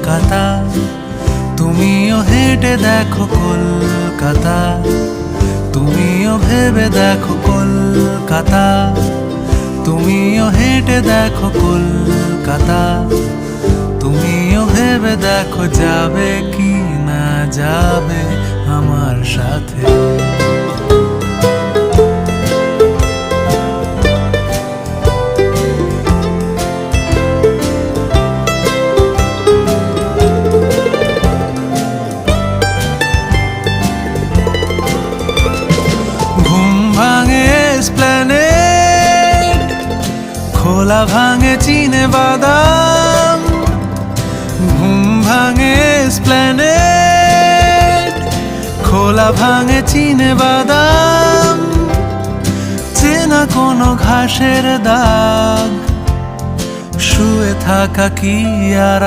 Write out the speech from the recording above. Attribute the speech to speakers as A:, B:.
A: কলকাতা, তুমিও হেঁটে দেখো কলকাতা, তুমিও ভেবে দেখো কলকাতা, তুমিও হেঁটে দেখো কলকাতা, তুমিও ভেবে দেখো যাবে কি না যাবে আমার সাথে। খোলা ভাঙে চিনে বাদাম, ঘুম ভাঙে এসপ্ল্যানেড, খোলা ভাঙে চিনে বাদাম, চেনা কোনো ঘাসের দাগ, শুয়ে থাকা কি আর